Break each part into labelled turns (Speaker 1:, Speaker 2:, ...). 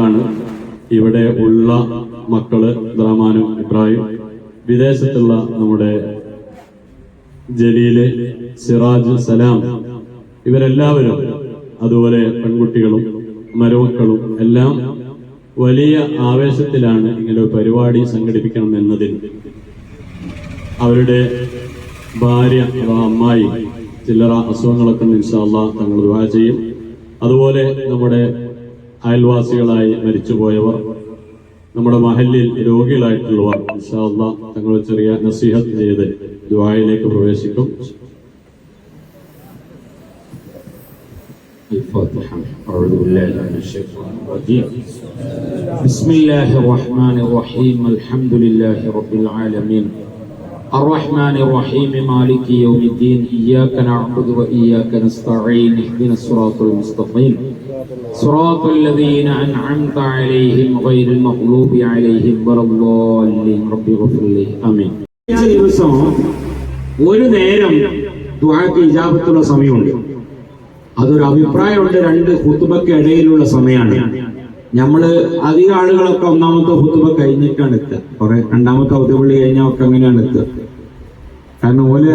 Speaker 1: ാണ് ഇവിടെ ഉള്ള മക്കള് റഹ്മാനും ഇബ്രാഹിം, വിദേശത്തുള്ള നമ്മുടെ ജലീല്, സിറാജ്, സലാം, ഇവരെല്ലാവരും, അതുപോലെ പെൺകുട്ടികളും മരുമക്കളും എല്ലാം വലിയ ആവേശത്തിലാണ് ഇങ്ങനെ ഒരു പരിപാടി സംഘടിപ്പിക്കണം എന്നതിൽ. അവരുടെ ഭാര്യ അമ്മായി ചില്ലറ അസുഖങ്ങളൊക്കെ ഇൻഷാ അല്ലാഹ് തങ്ങൾ ദുആ ചെയ്യും. അതുപോലെ നമ്മുടെ അയൽവാസികളായി മരിച്ചുപോയവർ, നമ്മുടെ മഹല്ലിൽ രോഗികളായിട്ടുള്ളവർ ഇൻഷാ അല്ലാഹ് തങ്ങൾ ചെറിയ നസീഹത്ത് ചെയ്ത് ദുആയിലേക്ക് പ്രവേശിക്കും.
Speaker 2: أعوذ بالله من الشيطان الرجيم. بسم الله الرحمن الرحيم. الحمد لله رب العالمين الرحمن الرحيم مالك يوم الدين. إياك نعبد وإياك نستعين. اهدنا الصراط المستقيم صراط الذين أنعمت عليهم غير المغضوب عليهم ولا الضالين. رب اغفر لي. آمين. ദിവസം ഒരു നേരം ദുആക്ക് ഇജാബത്തുള്ള സമയമുണ്ട്. അതൊരു അഭിപ്രായമുണ്ട്. രണ്ട് ഖുതുബക്ക് ഇടയിലുള്ള സമയമാണ്. നമ്മള് അധികം ആളുകളൊക്കെ ഒന്നാമത്തെ ഖുതുബ കഴിഞ്ഞിട്ടാണ് എത്തുക. കുറെ രണ്ടാമത്തെ ഖുതുബിളി കഴിഞ്ഞാൽ ഒക്കെ അങ്ങനെയാണ് എത്തുക. കാരണം ഓല്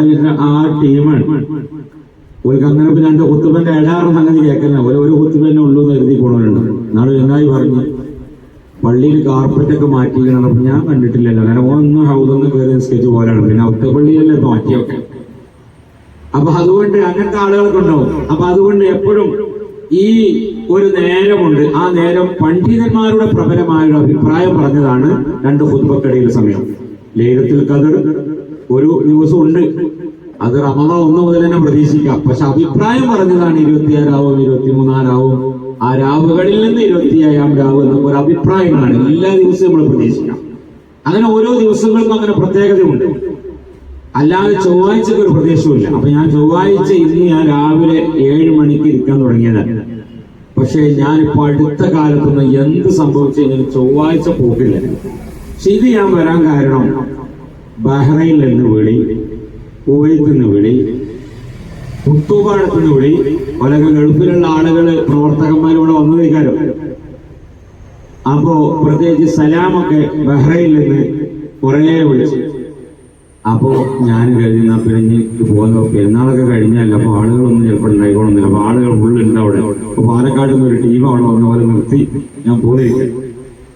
Speaker 2: ആ ടീമാണ്. ഓൽക്ക് അങ്ങനെ രണ്ട് ഖുതുബന്റെ ഇടാറ് സംഗതി കേൾക്കുന്ന പോലെ ഒരു ഖുതുബന്നെ ഉള്ളൂ എന്ന് എഴുതി പോണവരുണ്ട്. നാളെ എന്നായി പറഞ്ഞു പള്ളിയിൽ കാർപ്പറ്റൊക്കെ മാറ്റിക്കണം. അപ്പൊ ഞാൻ കണ്ടിട്ടില്ലല്ലോ, കാരണം ഒന്നും ഹൗദൊന്നും കയറി നിസ്കരിച്ച് പോലാണ്. പിന്നെ ഒറ്റ പള്ളിയല്ലേ മാറ്റിയൊക്കെ. അപ്പൊ അതുകൊണ്ട് അങ്ങനത്തെ ആളുകളൊക്കെ ഉണ്ടാവും. അപ്പൊ അതുകൊണ്ട് എപ്പോഴും ഈ ഒരു നേരമുണ്ട്. ആ നേരം പണ്ഡിതന്മാരുടെ പ്രബലമായ ഒരു അഭിപ്രായം പറഞ്ഞതാണ് രണ്ട് ഖുതുബക്കിടയിലെ സമയം. ലൈലത്തുൽ ഖദർ ഒരു ദിവസം ഉണ്ട്, അത് റമദാൻ 1 മുതൽ തന്നെ പ്രതീക്ഷിക്കാം. പക്ഷെ അഭിപ്രായം പറഞ്ഞതാണ് 26 23 ആ രാവുകളിൽ നിന്ന് 27 രാവ് എന്നൊക്കെ ഒരു അഭിപ്രായമാണ്. എല്ലാ ദിവസവും നമ്മൾ പ്രതീക്ഷിക്കാം. അങ്ങനെ ഓരോ ദിവസങ്ങൾക്കും അങ്ങനെ പ്രത്യേകതയുണ്ട്. അല്ലാതെ ചൊവ്വാഴ്ചക്ക് ഒരു പ്രദേശവുമില്ല. അപ്പൊ ഞാൻ ചൊവ്വാഴ്ച ഇന്ന് ഞാൻ രാവിലെ 7 മണിക്ക് ഇരിക്കാൻ തുടങ്ങിയതാണ്. പക്ഷെ ഞാനിപ്പോ അടുത്ത കാലത്തൊന്നും എന്ത് സംഭവിച്ചു കഴിഞ്ഞാൽ ചൊവ്വാഴ്ച പോകില്ല. പക്ഷെ ഇത് ഞാൻ വരാൻ കാരണം ബഹ്റൈനിൽ നിന്ന് വിളി, കുവൈത്തിൽ നിന്ന് വിളി, മുത്തൂബാടത്ത് നിന്ന് വിളി, പല ഗൾഫിലുള്ള ആളുകള് പ്രവർത്തകന്മാരിവിടെ വന്നതിക്കാരം. അപ്പോ പ്രത്യേകിച്ച് സലാമൊക്കെ ബഹ്റൈനിൽ നിന്ന് കുറെ വിളിച്ചു. അപ്പോ ഞാൻ കഴിഞ്ഞ പിരിഞ്ഞ് പോകുന്ന പെരുന്നാളൊക്കെ കഴിഞ്ഞല്ല. അപ്പൊ ആളുകളൊന്നും ചിലപ്പോൾ ഉണ്ടായിക്കോളുന്നില്ല. അപ്പൊ ആളുകൾ ഫുള്ളുണ്ട് അവിടെ. അപ്പൊ പാലക്കാട് നിന്ന് ഒരു ടീം അവിടെ വന്ന പോലെ നിർത്തി ഞാൻ പോന്നിരിക്കും.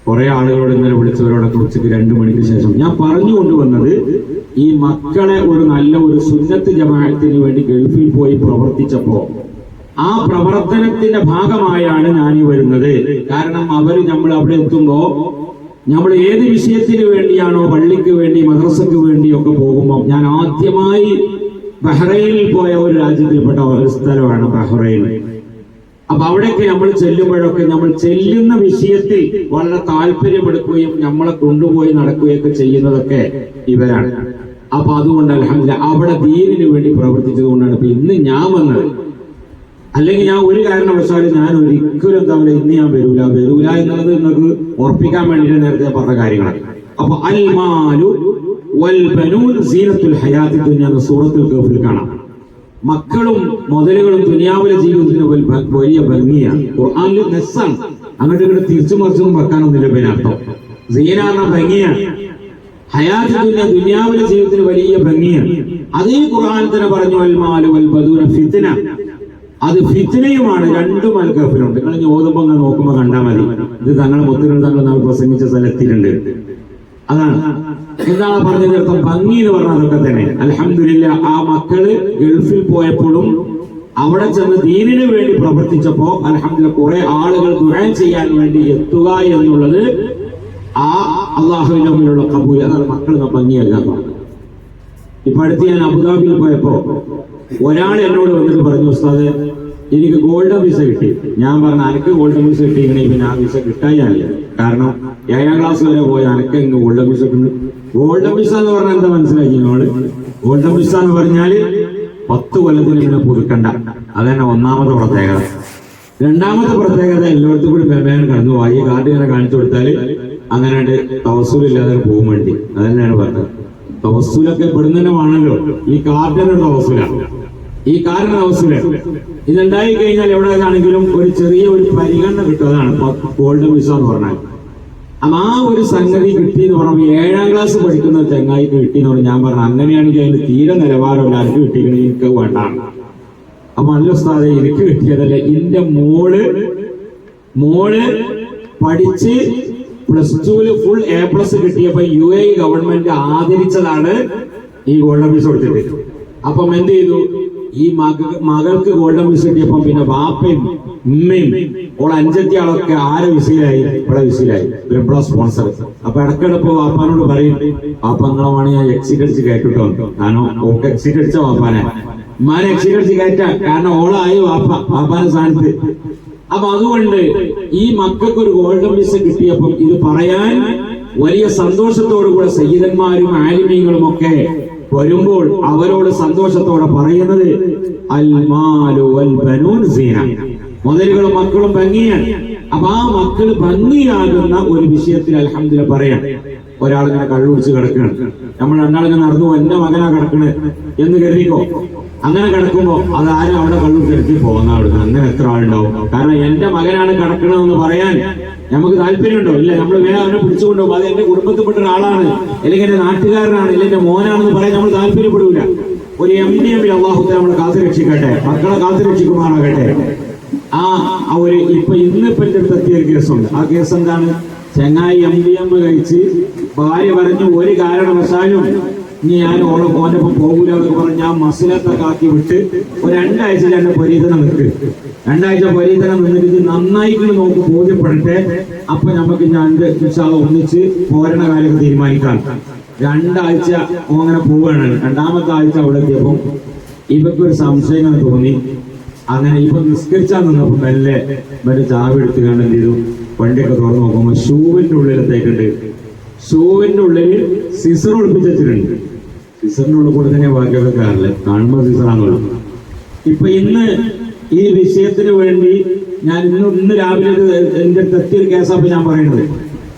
Speaker 2: കുറെ ആളുകളോട് ഇന്നലെ വിളിച്ചവരോടൊക്കെ ഉച്ചയ്ക്ക് 2 മണിക്ക് ശേഷം ഞാൻ പറഞ്ഞുകൊണ്ടുവന്നത്, ഈ മക്കളെ ഒരു നല്ല ഒരു സുന്നത്ത് ജമാഅത്തിന് വേണ്ടി ഗൾഫിൽ പോയി പ്രവർത്തിച്ചപ്പോ ആ പ്രവർത്തനത്തിന്റെ ഭാഗമായാണ് ഞാൻ ഈ വരുന്നത്. കാരണം അവര് നമ്മൾ അവിടെ എത്തുമ്പോ നമ്മൾ ഏത് വിഷയത്തിന് വേണ്ടിയാണോ, പള്ളിക്ക് വേണ്ടി മദ്രസക്ക് വേണ്ടിയൊക്കെ പോകുമ്പോൾ, ഞാൻ ആദ്യമായി ബഹ്റൈനിൽ പോയ ഒരു രാജ്യത്തിൽപ്പെട്ട ഒരു സ്ഥലമാണ് ബഹ്റൈൻ. അപ്പൊ അവിടെയൊക്കെ നമ്മൾ ചെല്ലുമ്പോഴൊക്കെ നമ്മൾ ചെല്ലുന്ന വിഷയത്തിൽ വളരെ താല്പര്യമെടുക്കുകയും നമ്മളെ കൊണ്ടുപോയി നടക്കുകയൊക്കെ ചെയ്യുന്നതൊക്കെ ഇവരാണ്. അപ്പൊ അതുകൊണ്ട് അൽഹംദുലില്ലാഹ് അവിടെ ദീനിന് വേണ്ടി പ്രവർത്തിച്ചത് കൊണ്ടാണ് ഇപ്പൊ ഇന്ന് ഞാൻ വന്നത്. അല്ലെങ്കിൽ ഞാൻ ഒരു കാരണവശാലും ഞാൻ ഒരിക്കലും എന്താ പറയുക ഇന്ന് ഞാൻ വരൂല എന്നുള്ളത് നിങ്ങൾക്ക് ഉറപ്പിക്കാൻ വേണ്ടിയിട്ട് നേരത്തെ പറഞ്ഞ കാര്യങ്ങളാണ്. അപ്പൊ അൽ മാലു വൽ ബനൂൻ സീനത്തുൽ ഹയാത്തി ദുനിയ എന്ന സൂറത്തുൽ കഹ്ഫിൽ കാണാം. മക്കളും മുതലുകളും ദുനിയാവിലെ ജീവിതത്തിന് വലിയ ഭംഗിയാണ്. ഖുർആനിൽ നെസ്സാണ്, അങ്ങോട്ട് ഇങ്ങോട്ട് തിരിച്ചു മറിച്ചൊന്നും വെക്കാനൊന്നുമില്ല. പിന്നെ അർത്ഥം സീന എന്ന ഭംഗിയാണ്. ഹയാത്തി ദുനിയ ദുനിയാവിലെ ജീവിതത്തിന് വലിയ ഭംഗിയാണ്. അതേ ഖുർആൻ തന്നെ പറഞ്ഞു അൽ മാലു വൽ ബനൂന ഫിത്ന, അത് ഫിത്നയുമാണ്. 2 അൽ കഹ്ഫിലുണ്ട്. നിങ്ങൾ ഓതുമ്പോ നോക്കുമ്പോ കണ്ടാൽ മതി. ഇത് തങ്ങളെ മുത്തുകൾ തങ്ങൾ നമ്മൾ പ്രസംഗിച്ച സ്ഥലത്തിലുണ്ട്. അതാണ് എന്താണ് പറഞ്ഞത് അർത്ഥം. ഭംഗി എന്ന് പറഞ്ഞാൽ അതൊക്കെ തന്നെ. അൽഹംദുലില്ലാഹ് ആ മക്കള് ഗൾഫിൽ പോയപ്പോഴും അവിടെ ചെന്ന് ദീനിന് വേണ്ടി പ്രവർത്തിച്ചപ്പോ അൽഹംദുലില്ലാഹ് കുറെ ആളുകൾ ദുആ ചെയ്യാൻ വേണ്ടി എത്തുക എന്നുള്ളത് ആ അള്ളാഹുവിന്റെ മുന്നിലുള്ള ഖബൂൽ. അതാണ് മക്കൾ ഭംഗിയല്ലാത്ത. ഇപ്പൊ അടുത്ത് ഞാൻ അബുദാബിയിൽ പോയപ്പോ ഒരാൾ എന്നോട് വന്നിട്ട് പറഞ്ഞു, ഉസ്താദ് എനിക്ക് ഗോൾഡൻ വിസ കിട്ടി. ഞാൻ പറഞ്ഞു എനിക്ക് ഗോൾഡൻ വിസ കിട്ടിയെങ്കിൽ പിന്നെ ആ വിസ കിട്ടാനില്ല. കാരണം 7ാം ക്ലാസ് വരെ പോയ എനിക്ക് ഇന്ന് ഗോൾഡൻ വിസ കിട്ടുന്നു. ഗോൾഡൻ വിസ എന്ന് പറഞ്ഞാൽ എന്താ മനസ്സിലാക്കി നമ്മള്? ഗോൾഡൻ വിസ എന്ന് പറഞ്ഞാല് 10 കൊല്ലത്തിന് പിന്നെ പുതുക്കണ്ട. അതന്നെ ഒന്നാമത്തെ പ്രത്യേകത. രണ്ടാമത്തെ പ്രത്യേകത എല്ലായിടത്തും കൂടി പെമേൻ കടന്നു പോയി കാർഡ് ഇങ്ങനെ കാണിച്ചു കൊടുത്താല് അങ്ങനെ തവസ്സുലില്ലാതെ പോകും വേണ്ടി. അതന്നെയാണ് പറഞ്ഞത്. തവസ്സുലൊക്കെ പെടുന്നതിനുമാണല്ലോ ഈ കാർഡിന്റെ തവസ്സുല. ഈ കാരണവസ്ഥയില് ഇതുണ്ടായി കഴിഞ്ഞാൽ എവിടെയാണെങ്കിലും ഒരു ചെറിയ ഒരു പരിഗണന കിട്ടുന്നതാണ് ഗോൾഡൻ വിസ എന്ന് പറഞ്ഞാൽ. അപ്പൊ ആ ഒരു സംഗതി കിട്ടിയെന്ന് പറയുമ്പോൾ 7ാം ക്ലാസ് പഠിക്കുന്ന ചങ്ങായിക്ക് കിട്ടിയെന്ന് പറഞ്ഞാൽ ഞാൻ പറഞ്ഞു അങ്ങനെയാണെങ്കിൽ അതിന് തീരെ നിലവാരമില്ല, ആർക്ക് കിട്ടിക്കണെങ്കിൽ എനിക്ക് വേണ്ടാണ്. അപ്പൊ നല്ല ഉസ്താദേ എനിക്ക് കിട്ടിയതല്ലേ, എന്റെ മോള് പഠിച്ച് +2 ഫുൾ A+ കിട്ടിയപ്പോ UAE ഗവൺമെന്റ് ആദരിച്ചതാണ് ഈ ഗോൾഡൻ വിസ കൊടുത്തിട്ട്. അപ്പം എന്ത് ചെയ്തു, ഈ മകൾക്ക് ഗോൾഡൻ വിസ കിട്ടിയപ്പോ പിന്നെ വാപ്പയും ഉമ്മയും ഓളെ അഞ്ചത്തിയാളൊക്കെ ആരെ വിസയിലായി, ഇവിടെ വിസയിലായി, ഇവിടെ സ്പോൺസർ. അപ്പൊ ഇടക്കിടപ്പോ വാപ്പാനോട് പറയും, വാപ്പ നിങ്ങളെ വേണമെങ്കിൽ ഞാൻ എക്സിറ്റ് അടിച്ച് കയറ്റിട്ടോ, ഞാനോ ഓക്കെ എക്സിറ്റ് അടിച്ച വാപ്പാനെ ഉമ്മാനെ എക്സിറ്റ് അടിച്ച് കയറ്റാ, കാരണം ഓളായി വാപ്പാന്റെ സ്ഥാനത്ത്. അപ്പൊ അതുകൊണ്ട് ഈ മക്കൾക്ക് ഒരു ഗോൾഡൻ വിസ കിട്ടിയപ്പം ഇത് പറയാൻ വലിയ സന്തോഷത്തോടുകൂടെ സയ്യിദന്മാരും ആലിമീങ്ങളും ഒക്കെ വരുമ്പോൾ അവരോട് സന്തോഷത്തോടെ പറയുന്നത് അൽ മാലു വൽ ബനൂൻ സീന, മുതലുകളും മക്കളും ഭംഗിയാണ്. അപ്പൊ ആ മക്കള് ഭംഗിയാകുന്ന ഒരു വിഷയത്തിൽ അൽഹംദുലില്ലാഹ് പറയാം. ഒരാളിങ്ങനെ കള്ളുപിടിച്ച് കിടക്കണം, നമ്മൾ രണ്ടാളിങ്ങനെ നടന്നു എന്റെ മകനാ കിടക്കണ് എന്ന് കരുതിക്കോ. അങ്ങനെ കിടക്കുമ്പോ അതാരും അവിടെ കള്ളുപിടിച്ച് പോകുന്ന അവിടുന്ന് അങ്ങനെ എത്ര ആളുണ്ടാവും. കാരണം എന്റെ മകനാണ് കിടക്കണമെന്ന് പറയാൻ നമുക്ക് താല്പര്യമുണ്ടോ? ഇല്ല. നമ്മൾ വേഗം അവനെ പിടിച്ചുകൊണ്ടുപോകും, അത് എന്റെ കുടുംബത്തിൽപ്പെട്ട ഒരാളാണ്, അല്ലെങ്കിൽ എന്റെ നാട്ടുകാരനാണ്, അല്ലെങ്കിൽ എന്റെ മോനാണെന്ന് പറയാൻ നമ്മൾ താല്പര്യപ്പെടൂല. ഒരു MDMൽ അള്ളാഹു നമ്മളെ കാത്തു രക്ഷിക്കട്ടെ, മക്കളെ കാത്തു രക്ഷിക്കുമാറാകട്ടെ. ഒരു ഇന്നിപ്പോ എന്റെ അടുത്ത് എത്തിയ ഒരു കേസുണ്ട്. ആ കേസ് എന്താണ്? ചെങ്ങായി MDM കഴിച്ച് ഭാര്യ പറഞ്ഞു ഒരു കാരണവശാലും ഇനി ഞാൻ ഓന്റെ ഒപ്പം പോകൂല എന്നൊക്കെ പറഞ്ഞ് ഞാൻ മസിലത്തൊക്കെ ആക്കി വിട്ട് ഒരു 2 ആഴ്ച എന്റെ പരീതനം നിൽക്ക്. 2 ആഴ്ച പരീതനം നിന്നിട്ട് നന്നായിട്ട് നോക്ക് ബോധ്യപ്പെടട്ടെ, അപ്പൊ നമുക്ക് ഞാൻ ഒന്നിച്ച് പോരണ കാര്യം തീരുമാനിക്കാം. 2 ആഴ്ച അങ്ങനെ പോവുകയാണ്. 2ാമത്തെ ആഴ്ച അവിടെ എത്തിയപ്പം ഇവക്കൊരു സംശയം തോന്നി. അങ്ങനെ ഇപ്പൊ നിസ്കരിച്ചാൽ നിന്നപ്പോ മെല്ലെ മറ്റേ ചാവി എടുത്ത് കണ്ട് എന്ത് ചെയ്തു, വണ്ടിയൊക്കെ തുറന്നു നോക്കുമ്പോ ഷൂവിന്റെ ഉള്ളിൽ എത്തേക്കുണ്ട്. ഷൂവിന്റെ ഉള്ളിൽ സിസർ ഒളിപ്പിച്ച് വെച്ചിട്ടുണ്ട്. സിസറിന്റെ ഉള്ളിൽ കൂടെ തന്നെ ബാക്കിയൊക്കെ കാണുമ്പോ സിസറാണുള്ളൂ. ഇപ്പൊ ഇന്ന് ഈ വിഷയത്തിന് വേണ്ടി ഞാൻ ഇന്ന് രാവിലെ എന്റെ അടുത്ത് എത്തിയൊരു കേസാണ് ഞാൻ പറയുന്നത്.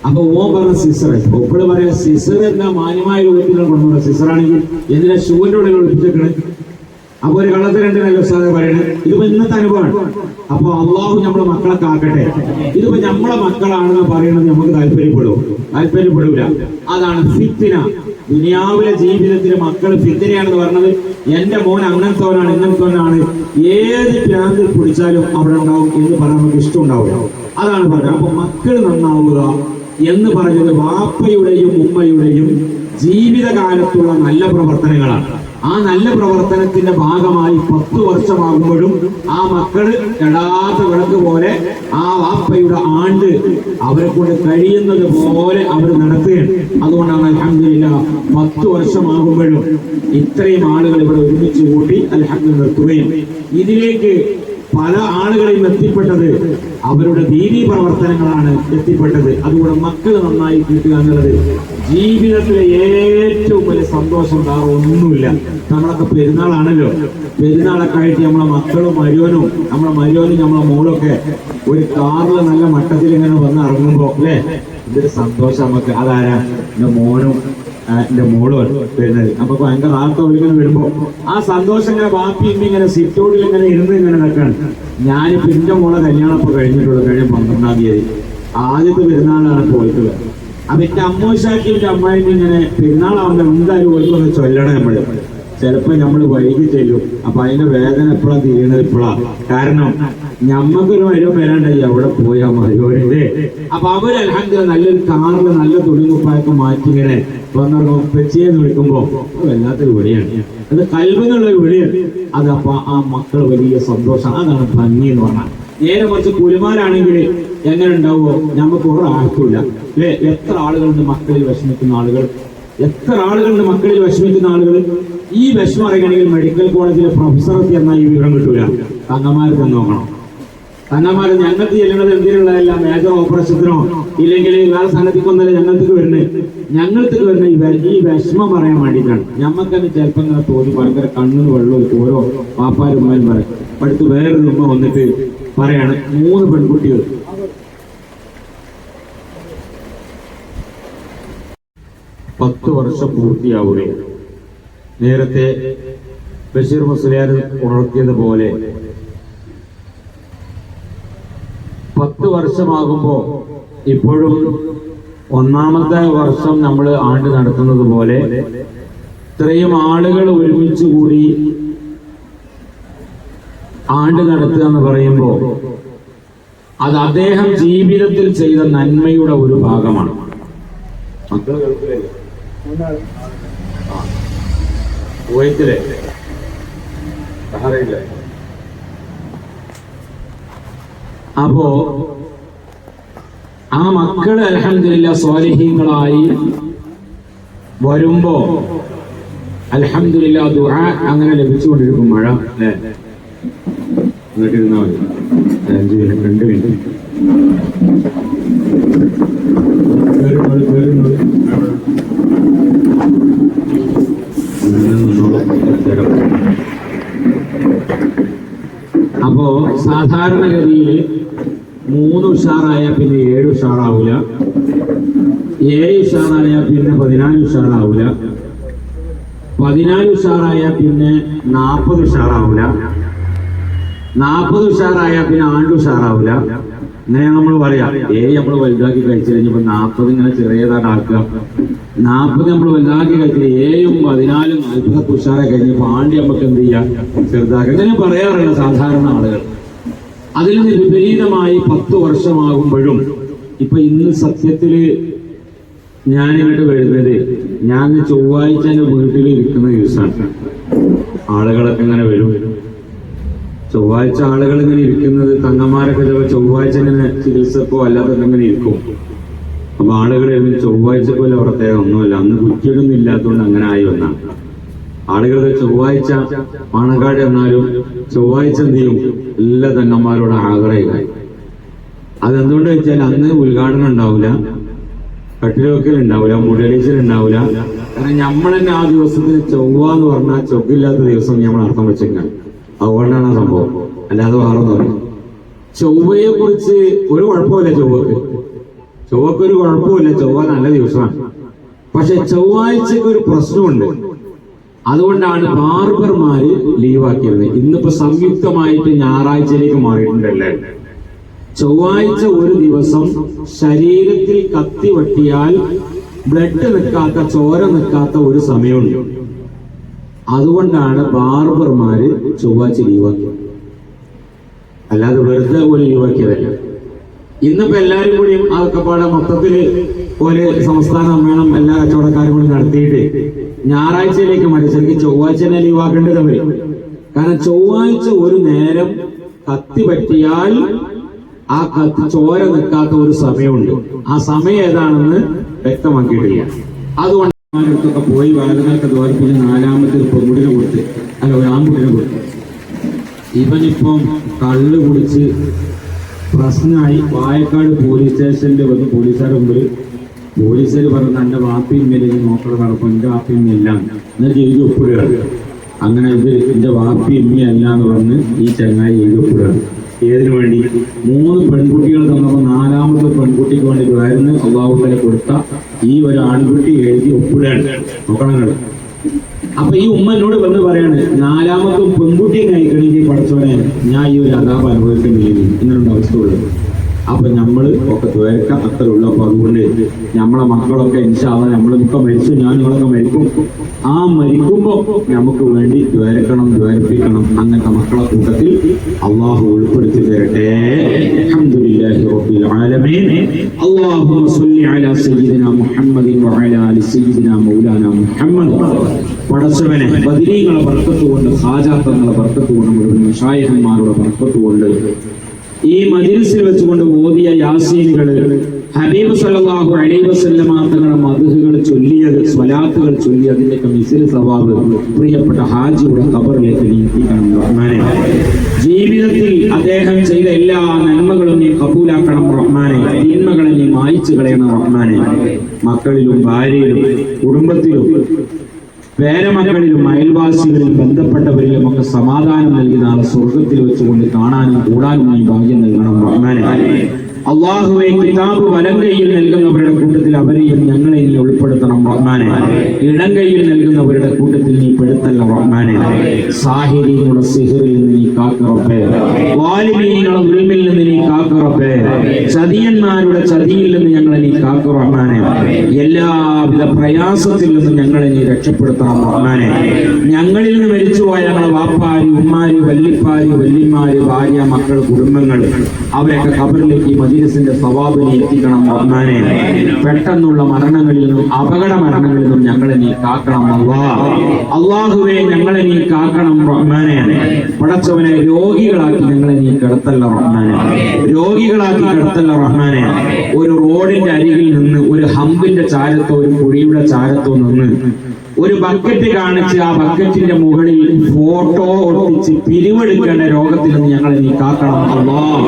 Speaker 2: അപ്പൊ ഓൻ പറഞ്ഞ സിസർ, ഒപ്പിള് പറയുന്ന സിസർ എന്നാ മാന്യമായ രൂപത്തിലാണ് കൊണ്ടുപോകുന്നത്. സിസറാണെങ്കിൽ എന്തിനാ ഷൂവിന്റെ ഉള്ളിൽ ഒളിപ്പിച്ചേക്കണേ? അപ്പൊ ഒരു കള്ളത്തിലുണ്ട് നല്ല ഉസ്താദ് പറയുന്നത്. ഇതിപ്പോ ഇന്നത്തെ അനുഭവമാണ്. അപ്പൊ അള്ളാഹു നമ്മളെ മക്കളെ കാക്കട്ടെ. ഇതിപ്പോ നമ്മളെ മക്കളാണെന്ന് പറയുന്നത് നമുക്ക് താല്പര്യപ്പെടൂല. അതാണ് ഫിത്ന. ദുനിയാവിലെ ജീവിതത്തിലെ മക്കൾ ഫിത്നയാണെന്ന് പറഞ്ഞത്. എന്റെ മോൻ അങ്ങനത്തോനാണ് ഇങ്ങനത്തോനാണ്, ഏത് ഭ്രാന്തിൽ പിടിച്ചാലും അവിടെ ഉണ്ടാവും എന്ന് പറയാൻ നമുക്ക് ഇഷ്ടമുണ്ടാവില്ല. അതാണ് പറഞ്ഞത്. അപ്പൊ മക്കൾ നന്നാവുക എന്ന് പറഞ്ഞത് വാപ്പയുടെയും ഉമ്മയുടെയും ജീവിതകാലത്തുള്ള നല്ല പ്രവർത്തനങ്ങളാണ്. ആ നല്ല പ്രവർത്തനത്തിന്റെ ഭാഗമായി 10 വർഷമാകുമ്പോഴും ആ മക്കള് കെടാത്ത വിളക്ക് പോലെ ആ വാപ്പയുടെ ആണ്ട് അവരെ കൊണ്ട് കഴിയുന്നത് പോലെ അവർ നടത്തുകയാണ്. അതുകൊണ്ടാണ് അൽഹംദുലില്ലാഹ് 10 വർഷമാകുമ്പോഴും ഇത്രയും ആളുകൾ ഇവിടെ ഒരുമിച്ച് കൂട്ടി അൽഹംദുലില്ലാഹ് നിർത്തുകയും ഇതിലേക്ക് പല ആളുകളെയും എത്തിപ്പെട്ടത് അവരുടെ ദീനീ പ്രവർത്തനങ്ങളാണ് എത്തിപ്പെട്ടത്. അതുകൊണ്ട് മക്കൾ നന്നായി കിട്ടുക എന്നുള്ളത് ജീവിതത്തിലെ ഏറ്റവും വലിയ സന്തോഷം. വേറെ ഒന്നുമില്ല. നമ്മളൊക്കെ പെരുന്നാളാണല്ലോ, പെരുന്നാളൊക്കെ ആയിട്ട് നമ്മളെ മക്കളും മരുവനും നമ്മളെ മോളൊക്കെ ഒരു കാറിൽ നല്ല മട്ടത്തിൽ ഇങ്ങനെ വന്ന് ഇറങ്ങുമ്പോ അല്ലേ ഇതൊരു സന്തോഷം നമുക്ക്. അതാരാ? എന്റെ മോനും എന്റെ മോളും വരുന്നത്. നമുക്ക് ഭയങ്കര ആർത്തവലിങ്ങനെ വരുമ്പോ ആ സന്തോഷം ഇങ്ങനെ വാപ്പി ഇങ്ങനെ സിറ്റോടിൽ ഇങ്ങനെ ഇങ്ങനെ നിൽക്കാണ്. ഞാനിപ്പോ എന്റെ മോളെ കല്യാണം ഇപ്പൊ കഴിഞ്ഞ 12-ാം തീയതി ആദ്യത്തെ പെരുന്നാളാണ് പോയിട്ടുള്ളത്. അപ്പൊ എന്റെ അമ്മോശാക്കി എന്റെ അമ്മായിന് ഇങ്ങനെ പെരുന്നാളാവുമ്പോ എന്തായാലും ഓർക്കൊന്ന് ചൊല്ലണം. ചിലപ്പോ നമ്മൾ വൈകി ചെല്ലും. അപ്പൊ അതിന്റെ വേദന എപ്പോഴാ തീരുന്നത്? ഇപ്പോഴാ. കാരണം ഞമ്മക്കൊരു മരുവൻ വരാണ്ടായി അവിടെ പോയാ മരുവന്റെ. അപ്പൊ അവര് അൽഹംദുലില്ലാഹ് നല്ലൊരു കാറില് നല്ല തുണികുപ്പായൊക്കെ മാറ്റി ഇങ്ങനെ വന്നിറങ്ങും പെച്ചിയെന്ന് വിളിക്കുമ്പോ വല്ലാത്തൊരു വിളിയാണ്. അത് കൽബിന്നുള്ളൊരു വിളിയാണ്. അതപ്പോ ആ മക്കൾ വലിയ സന്തോഷം. അതാണ് ഭംഗി എന്ന് പറഞ്ഞാൽ. നേരെ കുറച്ച് കുലുമാരാണെങ്കിൽ എങ്ങനെ ഉണ്ടാവുമോ? നമുക്ക് ഒരു ആർക്കില്ല അല്ലെ? എത്ര ആളുകളുണ്ട് മക്കളിൽ വിഷമിക്കുന്ന ആളുകൾ, ഈ വിഷമം അറിയണമെങ്കിൽ മെഡിക്കൽ കോളേജിലെ പ്രൊഫസർക്ക് എന്നാൽ ഈ വിവരം കിട്ടൂല. തങ്ങന്മാർക്ക് എന്ന് നോക്കണം. തങ്ങന്മാര് ഞങ്ങൾക്ക് ചെല്ലുന്നത് എന്തിനുള്ളതല്ല, മേജർ ഓപ്പറേഷനോ ഇല്ലെങ്കിൽ വേറെ സംഗതിക്കൊന്നല്ല ഞങ്ങൾക്ക് വരുന്ന ഈ വിഷമം പറയാൻ വേണ്ടിയിട്ടാണ്. ഞമ്മക്കത് ചിലപ്പോൾ ഇങ്ങനെ തോന്നി ഭയങ്കര കണ്ണിന് വെള്ളം ഓരോ പാപ്പാരും ഉമ്മയും പറയും. അടുത്ത് വേറൊരു ഉമ്മ വന്നിട്ട് പറയാണ് 3 പെൺകുട്ടികൾ 10 വർഷം പൂർത്തിയാവുകയാണ്. നേരത്തെ ബഷീർ മുസ്ലിയാർ ഉണർത്തിയതുപോലെ 10 വർഷമാകുമ്പോൾ ഇപ്പോഴും ഒന്നാമത്തെ വർഷം നമ്മൾ ആണ്ട് നടത്തുന്നത് പോലെ ഇത്രയും ആളുകൾ ഒരുമിച്ച് കൂടി ആണ്ട് നടത്തുക എന്ന് പറയുമ്പോൾ അത് അദ്ദേഹം ജീവിതത്തിൽ ചെയ്ത നന്മയുടെ ഒരു ഭാഗമാണ്. മക്കൾ കുവൈത്തിലെ ബഹ്റൈനിലെ. അപ്പോ ആ മക്കള് അൽഹംദുലില്ലാഹ് സ്വാലിഹീങ്ങളായി വരുമ്പോ അൽഹംദുലില്ലാഹ് ദുആ അങ്ങനെ ലഭിച്ചുകൊണ്ടിരിക്കും. മഴ അല്ലേ? വീട്ടിരുന്നാ മതി. 5 മിനിറ്റ് 2 മിനിറ്റ് അപ്പോ സാധാരണഗതിയിൽ 3 ഉഷാറായ പിന്നെ 7 ഉഷാറാവൂല, 7 ഉഷാറായ പിന്നെ 14 ഉഷാറാവൂല, 14 ഉഷാറായ പിന്നെ 40 ഉഷാറാവൂല, 40 ഉഷാറായ പിന്നെ ആണ്ട് ഉഷാറാവൂല. ഇങ്ങനെ നമ്മൾ പറയാം. 7 നമ്മൾ വലുതാക്കി കഴിച്ചു കഴിഞ്ഞപ്പോ 40 ഇങ്ങനെ ചെറിയതായിട്ടാക്കുക. 40 നമ്മൾ വലുതാക്കി കഴിച്ചിട്ട് 7ഉം 14ഉം 40 ഉഷാറായി കഴിഞ്ഞപ്പോ ആണ്ടി നമുക്ക് എന്ത് ചെയ്യാം? ചെറുതാക്കുക. ഇങ്ങനെ പറയാറുള്ള സാധാരണ ആളുകൾ. അതിൽ നിന്ന് വിപരീതമായി 10 വർഷമാകുമ്പോഴും ഇപ്പൊ ഇന്ന് സത്യത്തില് ഞാനിങ്ങോട്ട് വരുന്നത്, ഞാൻ ചൊവ്വാഴ്ച എന്റെ വീട്ടിൽ ഇരിക്കുന്ന ദിവസമാണ്. ആളുകളൊക്കെ ഇങ്ങനെ വരും. ചൊവ്വാഴ്ച ആളുകൾ ഇങ്ങനെ ഇരിക്കുന്നത്, തങ്ങന്മാരൊക്കെ ചൊവ്വാഴ്ച ഇങ്ങനെ ചികിത്സക്കോ അല്ലാതെ ഇങ്ങനെ ഇരിക്കും. അപ്പൊ ആളുകൾ ചൊവ്വാഴ്ചക്കോ അല്ല പ്രത്യേകം ഒന്നുമല്ല, അന്ന് കുറ്റിയൊന്നും ഇല്ലാത്തതുകൊണ്ട് അങ്ങനെ ആയി വന്നാണ്. ആളുകൾ ചൊവ്വാഴ്ച പാണക്കാട് എന്നാലും ചൊവ്വാഴ്ച എന്ത് ചെയ്യും? എല്ലാ തങ്ങന്മാരോട് ആഗ്രഹമായി. അതെന്തുകൊണ്ട് വെച്ചാൽ അന്ന് ഉദ്ഘാടനം ഉണ്ടാവില്ല, കട്ടിലൊക്കെ ഉണ്ടാവില്ല, മുടലീച്ചൽ ഉണ്ടാവില്ല. കാരണം നമ്മൾ തന്നെ ആ ദിവസത്തിന് ചൊവ്വ എന്ന് പറഞ്ഞാൽ ചൊവ്വില്ലാത്ത ദിവസം നമ്മൾ അർത്ഥം വെച്ചേക്കാം. അതുകൊണ്ടാണ് ആ സംഭവം, അല്ലാതെ വേറൊന്നും. ചൊവ്വയെ കുറിച്ച് ഒരു കുഴപ്പമില്ല. ചൊവ്വക്ക് ഒരു കുഴപ്പമില്ല. ചൊവ്വ നല്ല ദിവസമാണ്. പക്ഷെ ചൊവ്വാഴ്ചക്ക് ഒരു പ്രശ്നമുണ്ട്. അതുകൊണ്ടാണ് ബാർബർമാര് ലീവാക്കിയത്. ഇന്നിപ്പോ സംയുക്തമായിട്ട് ഞായറാഴ്ചയിലേക്ക് മാറിയിട്ടുണ്ടല്ലേ. ചൊവ്വാഴ്ച ഒരു ദിവസം ശരീരത്തിൽ കത്തി വെട്ടിയാൽ ബ്ലഡ് നിൽക്കാത്ത, ചോര നിൽക്കാത്ത ഒരു സമയമുണ്ട്. അതുകൊണ്ടാണ് ബാർബർമാര് ചൊവ്വാഴ്ച ലീവാക്കിയത്, അല്ലാതെ വെറുതെ ഒരു ലീവാക്കിയതല്ല. ഇന്നിപ്പോ എല്ലാരും കൂടി അതൊക്കെ പാടെ മൊത്തത്തില് ഒരു സംസ്ഥാന സമ്മേളനം എല്ലാ കച്ചവടക്കാരും കൂടി നടത്തിയിട്ട് ഞായറാഴ്ചയിലേക്ക് മാറ്റി. ശരിക്കും ചൊവ്വാഴ്ച തന്നെ ലീവാക്കേണ്ടത് വരും. കാരണം ചൊവ്വാഴ്ച ഒരു നേരം കത്തി പറ്റിയാൽ ആ കത്തി ചോര നിൽക്കാത്ത ഒരു സമയമുണ്ട്. ആ സമയം ഏതാണെന്ന് വ്യക്തമാക്കിയിട്ടില്ല. അതുകൊണ്ട് ൊക്കെ പോയി വാദനൊക്കെ ദ്വാരിപ്പിച്ച് 4ാമത്തെ ഒരു പെൺകുട്ടിനെ കൊടുത്ത്, അല്ല ഒരു ആൺകുട്ടിനെ കൊടുത്ത്. ഇവനിപ്പം കള്ള് കുടിച്ച് പ്രശ്നമായി വായക്കാട് പോലീസ് സ്റ്റേഷനിൽ വന്ന് പോലീസുകാരുടെ മുമ്പിൽ പോലീസുകാർ പറഞ്ഞു, എന്റെ വാപ്പിയും മേലേക്ക് നോക്കണം നടക്കും, എന്റെ വാപ്പിയും ഇല്ല എന്നിട്ട് എഴുതി ഒപ്പിടുകയാണ്. അങ്ങനെ ഇത് എന്റെ വാപ്പി ഇമ്മയല്ല എന്ന് പറഞ്ഞ് ഈ ചങ്ങായി എഴുതി ഒപ്പിടുകയാണ്. ഏതിനു വേണ്ടി? 3 പെൺകുട്ടികൾ തന്നപ്പോൾ 4ാമത്തെ പെൺകുട്ടിക്ക് വേണ്ടിയിട്ടായിരുന്നു അള്ളാഹു തആല കൊടുത്ത ഈ ഒരു ആൺകുട്ടി എഴുതി ഒപ്പിടുകയാണ്. നോക്കണം. അപ്പൊ ഈ ഉമ്മ എന്നോട് വന്ന് പറയാണ്, 4ാമത്തെ പെൺകുട്ടിയെ കഴിക്കണമെങ്കിൽ പഠിച്ചോനെ ഞാൻ ഈ ഒരു അതാപം അനുഭവിക്കേണ്ടിയിരുന്നു. ഇങ്ങനെയുള്ള അവസ്ഥ ഉള്ളത്. അപ്പൊ നമ്മള് ഒക്കെ ദ്വേർക്കാം, അത്ര ഉള്ളു. അപ്പൊ അതുകൊണ്ട് നമ്മളെ മക്കളൊക്കെ ഇൻഷാ അല്ലാഹ് നമ്മളൊക്കെ മരിച്ചു, ഞാൻ നിങ്ങളൊക്കെ മരിക്കും. ആ മരിക്കുമ്പോ നമുക്ക് വേണ്ടി ദ്വേർക്കണം, ദ്വേർപ്പിക്കണം. അങ്ങനത്തെ മക്കളെ കൂട്ടത്തിൽ അള്ളാഹു ഉൾപ്പെടുത്തി തരട്ടെ. അൽഹംദുലില്ലാഹി റബ്ബിൽ ആലമീൻ. അല്ലാഹുമ്മ സ്വല്ലി അലാ സയ്യിദിനാ മുഹമ്മദിൻ വഅലാ ആലി സയ്യിദിനാ മൗലാനാ മുഹമ്മദ്. പടച്ചവനെ ബദരീങ്ങളെ ബർക്കത്ത് കൊണ്ട്, ഹാജാത്തങ്ങളെ ബർക്കത്ത് കൊണ്ട്, മുഴുവൻ മശായിഖന്മാരുടെ ബർക്കത്ത് കൊണ്ട്, ഈ മജ്‌ലിസിൽ വെച്ചുകൊണ്ട് ഓതിയ യാസീനുകള്, ഹബീബ് സല്ലല്ലാഹു അലൈഹി വസല്ലമ തങ്ങളുടെ മദ്ഹുകൾ ചൊല്ലിയത്, സ്വലാത്തുകൾ ചൊല്ലി അതിന്റെയൊക്കെ മിസ്ൽ സവാബ് പ്രിയപ്പെട്ട ഹാജിയുടെ ഖബറിലേക്ക് നീ എത്തിക്കണം റഹ്മാനെ. ജീവിതത്തിൽ അദ്ദേഹം ചെയ്ത എല്ലാ നന്മകളും നീ കബൂലാക്കണം റഹ്മാനെ. തിന്മകളെ നീ മായ്ച്ചു കളയണം റഹ്മാനെ. മക്കളിലും ഭാര്യയിലും കുടുംബത്തിലും പേരമക്കളിലും അയൽവാസികളിലും ബന്ധപ്പെട്ടവരിലും ഒക്കെ സമാധാനം നൽകി നാളെ സ്വർഗത്തിൽ വെച്ചുകൊണ്ട് കാണാനും കൂടാനും നീ ഭാഗ്യം നൽകണം റഹ്മാനെ. അല്ലാഹുവേ, കിതാബ് വലം കൈയിൽ നൽകുന്നവരുടെ കൂട്ടത്തിൽ അവരെയും ഞങ്ങളെ നീ ഉൾപ്പെടുത്തണം റഹ്മാനെ. ഇടം കൈയിൽ നൽകുന്നവരുടെ കൂട്ടത്തിൽ നീ പെടുത്തല്ല റഹ്മാനെ. സാഹിരീങ്ങളുടെ സിഹറിൽ നിന്ന് നീ കാക്ക് റബ്ബേ. വാലിമീങ്ങളുടെ ഉൽമിൽ നിന്ന് നീ കാക്ക് റബ്ബേ. ചതിയന്മാരുടെ ചതിയിൽ നിന്ന് ഞങ്ങളെ നീ കാക്ക് റഹ്മാനെ. എല്ലാവിധ പ്രയാസത്തിൽ നിന്നും ഞങ്ങളെ നീ രക്ഷപ്പെടുത്തണം റഹ്മാനെ. ഞങ്ങളിൽ നിന്ന് മരിച്ചുപോയ ഞങ്ങളെ വാപ്പാര്, ഉമ്മാര്, വല്ലിപ്പാര്, വല്യമാര്, ഭാര്യ, മക്കൾ, കുടുംബങ്ങൾ അവരൊക്കെ ഖബറിലേക്ക് മജ്‌ലിസിന്റെ സവാബിനെ എത്തിക്കണം റഹ്മാനെ. പെട്ടെന്നുള്ള മരണങ്ങളിൽ നിന്നും അപകട മരണങ്ങളിൽ നിന്നും ഞങ്ങളെ നീ കാക്കണം അല്ലാഹുവേ. ഞങ്ങളെ നീ കാക്കണം റഹ്മാനെ. പടച്ചവനെ രോഗികളാക്കി ഞങ്ങളെ നീ കിടത്തല്ല റഹ്മാനെ. രോഗികളാക്കി കിടത്തല്ല റഹ്മാനെ. ഒരു റോഡിന്റെ അരികിൽ നിന്ന് ഒരു ഹമ്പിന്റെ ചാരത്തോ ഒരു കുഴിയുടെ ചാരത്തോ നിന്ന് ഒരു ബക്കറ്റ് കാണിച്ച് ആ ബക്കറ്റിന്റെ മുകളിൽ ഫോട്ടോ ഒട്ടിച്ച് പിരിവെടുക്കേണ്ട രോഗത്തിൽ നിന്ന് ഞങ്ങളെ നീ കാക്കണം അല്ലാഹ്.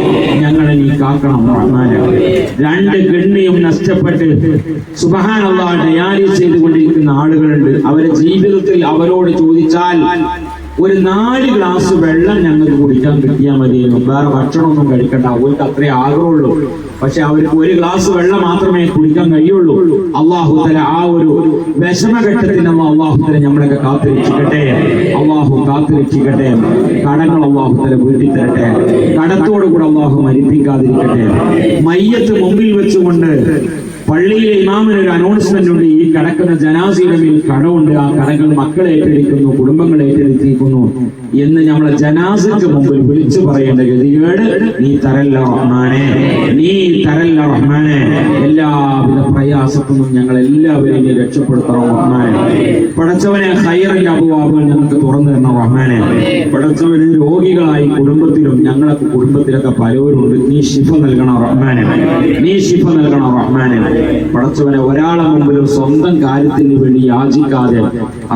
Speaker 2: ഞങ്ങളെ നീ കാക്കണം റഹ്മാനെ. 2 കിഡ്നിയും നഷ്ടപ്പെട്ട് സുബ്ഹാനല്ലാഹ് ഡയാലിസ് ചെയ്തുകൊണ്ടിരിക്കുന്ന ആളുകളുണ്ട്. അവരുടെ ജീവിതത്തിൽ അവരോട് ചോദിച്ചാൽ ഒരു 4 ഗ്ലാസ് വെള്ളം ഞങ്ങൾക്ക് കുടിക്കാൻ കിട്ടിയാൽ മതിയെന്നും വേറെ ഭക്ഷണമൊന്നും കഴിക്കണ്ട, അവർക്ക് അത്രേ ആഗ്രഹമുള്ളൂ. പക്ഷെ അവർക്ക് 1 ഗ്ലാസ് വെള്ളം മാത്രമേ കുടിക്കാൻ കഴിയുള്ളൂ. അല്ലാഹു തആല ആ ഒരു വിഷമഘട്ടത്തിന് അല്ലാഹു തആല നമ്മളൊക്കെ കാത്തുരക്ഷിക്കട്ടെ. അല്ലാഹു കാത്തുരക്ഷിക്കട്ടെ. കടങ്ങൾ അല്ലാഹു തആല വീട്ടി തരട്ടെ. കടത്തോടു കൂടെ അല്ലാഹു മരിപ്പിക്കാതിരിക്കട്ടെ. മയ്യത്ത് മുമ്പിൽ വെച്ചുകൊണ്ട് പള്ളിയിലെ ഇമാമിന് ഒരു അനൗൺസ്മെന്റ് ഉണ്ട്. ഈ കിടക്കുന്ന ജനാസയുടെ മേൽ കടമുണ്ട്. ആ കടകൾ മക്കളെ ഏറ്റെടുക്കുന്നു, കുടുംബങ്ങളെ ഏറ്റെടുത്തിരിക്കുന്നു എന്ന് നമ്മളെ ജനാസയ്ക്ക് മുമ്പിൽ വിളിച്ചു പറയേണ്ട ഗതികേട് നീ തരല്ല റഹ്മാനെ. നീ തരല്ല റഹ്മാനെ. എല്ലാവിധ പ്രയാസത്തിനും ഞങ്ങൾ എല്ലാവരെയും നീ രക്ഷപ്പെടുത്തണം റഹ്മാനെ. പടച്ചവനെ ഖൈറിന്റെ അബുവാബുകൾ ഞങ്ങൾക്ക് തുറന്നു തരണം റഹ്മാനെ. പടച്ചവന് രോഗികളായി കുടുംബത്തിലും ഞങ്ങളൊക്കെ കുടുംബത്തിലൊക്കെ പലവരുണ്ട്. നീ ശിഫ നൽകണം റഹ്മാനെ. നീ ശിഫ നൽകണം റഹ്മാനെ. പടച്ചവനെ ഒരാളെ മുമ്പിലും സ്വന്തം കാര്യത്തിന് വേണ്ടി യാചിക്കാതെ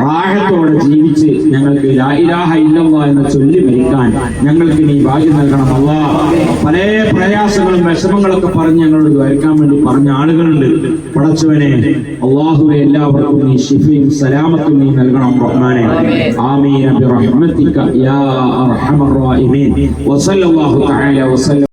Speaker 2: റാഹത്തോടെ ജീവിച്ച് ഞങ്ങൾക്ക് ലാ ഇലാഹ ഇല്ലല്ലാഹ് എന്ന് ചൊല്ലി മരിക്കാൻ ഞങ്ങൾക്ക് നീ ഭാഗ്യം നൽകണം അല്ലാഹ്. പല പ്രയാസങ്ങളും വിഷമങ്ങളൊക്കെ പറഞ്ഞ് ഞങ്ങളോട് വരയ്ക്കാൻ വേണ്ടി പറഞ്ഞ ആളുകളുണ്ട്. പടച്ചവനെ അല്ലാഹുവേ എല്ലാവർക്കും നീ ശിഫയും സലാമത്തും നീ നൽകണം റഹ്മാനെ. ആമീൻ ബിറഹ്മതിക യാ അർഹമർ റഹീമീൻ. വസല്ലല്ലാഹു തആല വസല്ലം